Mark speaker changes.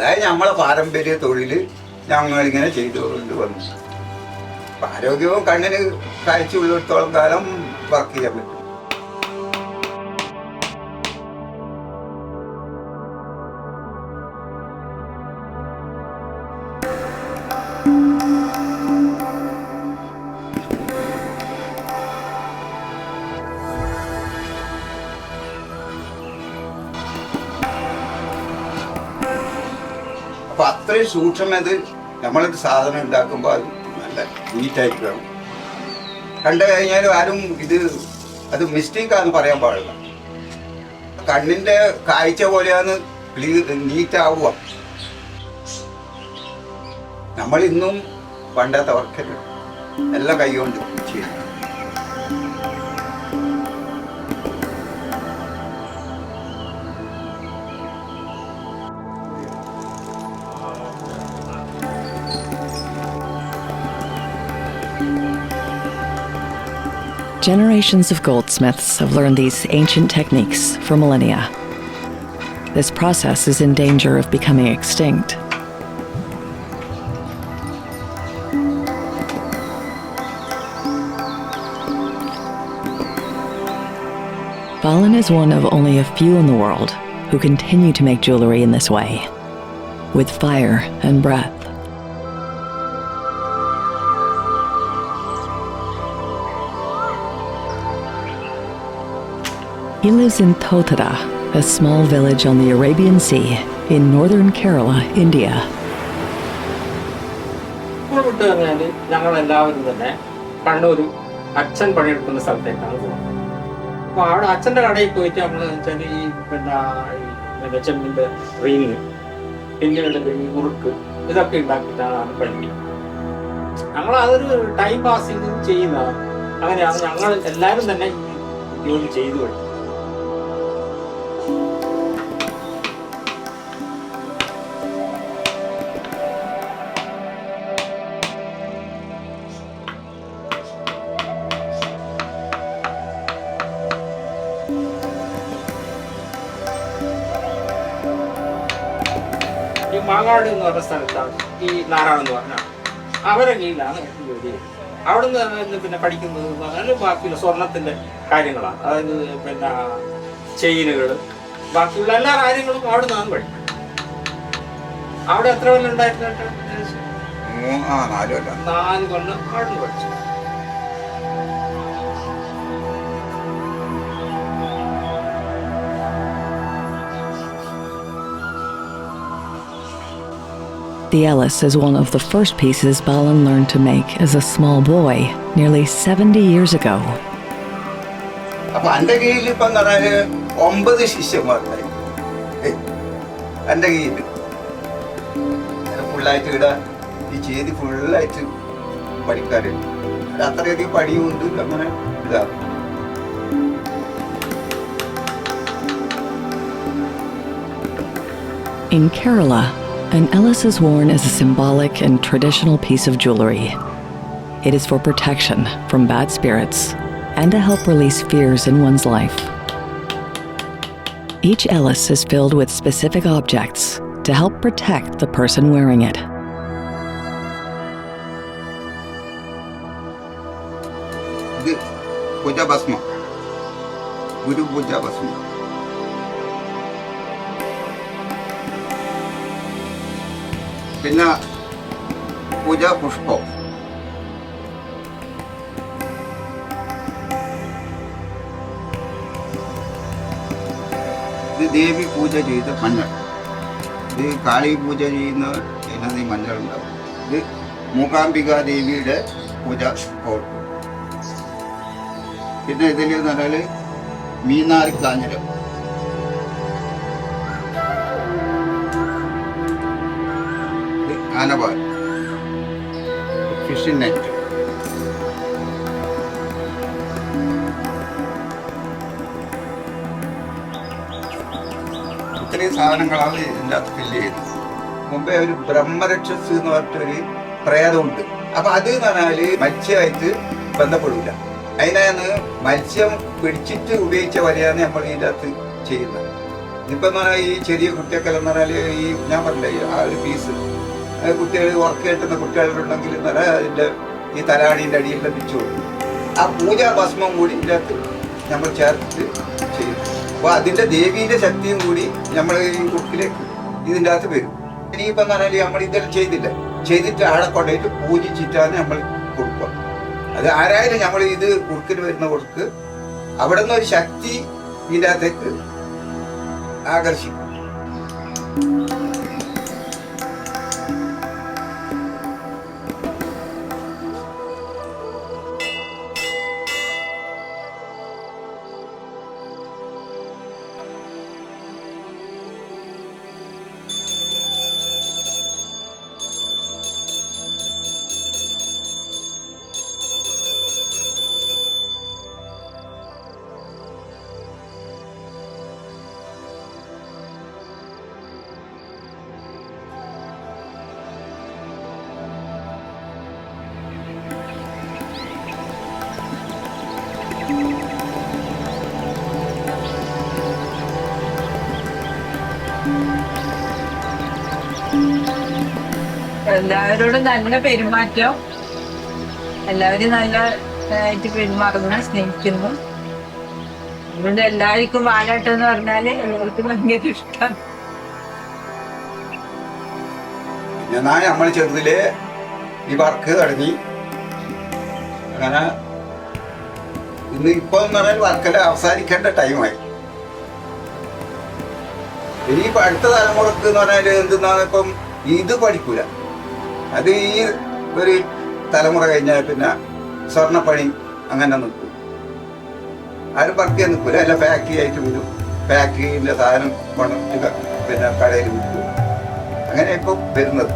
Speaker 1: അതായത് നമ്മളെ പാരമ്പര്യ തൊഴിൽ ഞങ്ങളിങ്ങനെ ചെയ്തുകൊണ്ട് വന്നു. ആരോഗ്യവും കണ്ണിന് കാഴ്ചയുള്ളിടത്തോളം കാലം വർക്ക് ചെയ്യാൻ പറ്റും. അപ്പൊ അത്രയും സൂക്ഷ്മത് നമ്മളൊരു സാധനം ഉണ്ടാക്കുമ്പോൾ അത് നല്ല നീറ്റായിരിക്കണം. കണ്ടു കഴിഞ്ഞാലും ആരും അത് മിസ്റ്റേക്കാന്ന് പറയാൻ പാടില്ല. കണ്ണിന്റെ കാഴ്ച പോലെയാണ് നീറ്റാവുക. നമ്മളിന്നും പണ്ടത്തെ വർക്കല്ല, എല്ലാം കൈകൊണ്ട് ചെയ്യും.
Speaker 2: Generations of goldsmiths have learned these ancient techniques for millennia. This process is in danger of becoming extinct. Balan is one of only a few in the world who continue to make jewelry in this way, with fire and breath. He lives in Thotada, a small village on the Arabian Sea in northern Kerala, India.
Speaker 3: ഞങ്ങളെല്ലാവരും തന്നെ കണ്ണൂർ അച്ഛൻ പണിയെടുക്കുന്ന സ്ഥലത്തേക്കാണ് പോകുന്നത്. അപ്പോൾ അവിടെ അച്ഛൻ്റെ കടയിൽ പോയിട്ട് നമ്മൾ വെച്ചാൽ ഈ പിന്നെ ചെമ്മിൻ്റെ റിങ്, പിന്നീട് മുറുക്ക് ഇതൊക്കെ ഉണ്ടാക്കിയിട്ടാണ് പഠിക്കുന്നത്. ഞങ്ങൾ അതൊരു ടൈം പാസിങ് ചെയ്യുന്നതാണ്. അങ്ങനെയാണ് ഞങ്ങൾ എല്ലാവരും തന്നെ ജോലി ചെയ്തു കഴിഞ്ഞു. ഈ മാങ്ങാട് എന്ന് പറഞ്ഞ സ്ഥലത്താണ് ഈ നാരായണെന്ന് പറഞ്ഞാൽ അവരെ കീഴിലാണ് ജോലി ചെയ്യുന്നത്. അവിടെ നിന്ന് പിന്നെ പഠിക്കുന്നത് എന്ന് പറഞ്ഞാൽ ബാക്കിയുള്ള സ്വർണത്തിൻ്റെ കാര്യങ്ങളാണ്. അതായത് പിന്നെ ചെയിനുകൾ, ബാക്കിയുള്ള എല്ലാ കാര്യങ്ങളും അവിടെ നിന്നാണ് പഠിക്കുന്നത്. അവിടെ എത്ര കൊല്ലം ഉണ്ടായിരുന്നു? 4 കൊല്ലം അവിടെ നിന്ന് പഠിച്ചു.
Speaker 2: The Ellis is one of the first pieces Balan learned to make as a small boy nearly 70 years ago.
Speaker 1: അപ്പൊ എൻ്റെ കീഴിൽ ഇപ്പം പറഞ്ഞാല് 9 ശിഷ്യന്മാരുണ്ടായി. എൻ്റെ കീഴിൽ ഫുള്ളായിട്ട് ഇവിടെ ഈ ചെയ്തി ഫുള്ളായിട്ട് പഠിക്കാറുണ്ട്. അത്രയധികം പണിയുണ്ട്. അങ്ങനെ ഇതാകും.
Speaker 2: In Kerala, an Ellis is worn as a symbolic and traditional piece of jewelry. It is for protection from bad spirits and to help release fears in one's life. Each Ellis is filled with specific objects to help protect the person wearing it.
Speaker 1: ഇത് പൂജാഭസ്മം, ഗുരു പൂജാഭസ്മം. പിന്നെ പൂജാ പുഷ്പം, ഇത് ദേവി പൂജ ചെയ്ത മഞ്ഞൾ, ഇത് കാളി പൂജ ചെയ്യുന്ന ഈ മഞ്ഞൾ ഉണ്ടാവും. ഇത് മൂകാംബിക ദേവിയുടെ പൂജ പൗഡർ. പിന്നെ ഇതിൽ എന്ന് പറഞ്ഞാൽ മീനാരി കാഞ്ഞിരം, ആനപാൽ, ഫിഷിംഗ് നെറ്റ്. ഇത്രയും സാധനങ്ങളാണ് ഇതിൻ്റെ അകത്ത് ഫില്ല് ചെയ്തത്. മുമ്പേ ഒരു ബ്രഹ്മരക്ഷസ് എന്ന് പറഞ്ഞിട്ടൊരു പ്രേതമുണ്ട്. അപ്പൊ അത് എന്ന് പറഞ്ഞാല് മത്സ്യമായിട്ട് ബന്ധപ്പെടില്ല. അതിനാണ് മത്സ്യം പിടിച്ചിട്ട് ഉപയോഗിച്ച വരെയാണ് നമ്മൾ ഇതിൻ്റെ അകത്ത് ചെയ്യുന്നത്. ഇപ്പം എന്ന് പറഞ്ഞാൽ ഈ ചെറിയ കുട്ടിയൊക്കെ എന്ന് പറഞ്ഞാൽ ഈ ഞാൻ പറഞ്ഞില്ലേ ആ ഒരു പീസ് കുട്ടികൾ ഉറക്കം കിട്ടുന്ന കുട്ടികളുണ്ടെങ്കിൽ എന്ന് പറഞ്ഞാൽ അതിൻ്റെ ഈ തലാണീൻ്റെ അടിയിൽ ലഭിച്ചു കൊടുക്കും. ആ പൂജാ ഭസ്മം കൂടി ഇതിൻ്റെ അകത്ത് നമ്മൾ ചേർത്തിട്ട് ചെയ്യും. അപ്പോൾ അതിൻ്റെ ദേവീൻ്റെ ശക്തിയും കൂടി നമ്മൾ ഈ കുട്ടിലേക്ക് ഇതിൻ്റെ അകത്ത് വരും. ഇനിയിപ്പം എന്ന് പറഞ്ഞാൽ നമ്മൾ ഇതെല്ലാം ചെയ്തിട്ട് ആടെ കൊണ്ടുപോയിട്ട് പൂജിച്ചിട്ടാണ് നമ്മൾ കൊടുക്കുക. അത് ആരായാലും നമ്മൾ ഇത് കുറുക്കിന് വരുന്ന കൊടുക്ക് അവിടെ നിന്ന് ഒരു ശക്തി ഇതിൻ്റെ അകത്തേക്ക് ആകർഷിക്കും.
Speaker 4: എല്ലാവരോടും നല്ല പെരുമാറ്റം, എല്ലാവരും നല്ല ആയിട്ട് പെരുമാറുന്നു, സ്നേഹിക്കുന്നു. അതുകൊണ്ട് എല്ലാവർക്കും വാലാട്ടം എന്ന് പറഞ്ഞാല് എല്ലാവർക്കും ഭയങ്കര ഇഷ്ടം.
Speaker 1: പിന്നെ നമ്മൾ ചെറുതിലെ ഈ വർക്ക് തുടങ്ങി. അങ്ങനെ ഇന്ന് ഇപ്പൊ എന്ന് പറഞ്ഞാൽ വർക്കെല്ലാം അവസാനിക്കേണ്ട ടൈമായി. ഇനിയിപ്പോ അടുത്ത തലമുറക്ക് എന്ന് പറഞ്ഞാൽ എന്തെന്നാണ് ഇപ്പം ഇത് പഠിക്കൂല. അത് ഈ ഒരു തലമുറ കഴിഞ്ഞാൽ പിന്നെ സ്വർണ്ണപ്പണി അങ്ങനെ നിൽക്കും. ആരും വർക്ക് ചെയ്യാൻ നിൽക്കൂല. എല്ലാം ഫാക്ടറി ആയിട്ട് വരും. ഫാക്ടറിയിലെ സാധനം കൊണ്ടിട്ട് പിന്നെ കടയിൽ വിൽക്കും. അങ്ങനെ ഇപ്പം വരുന്നത്.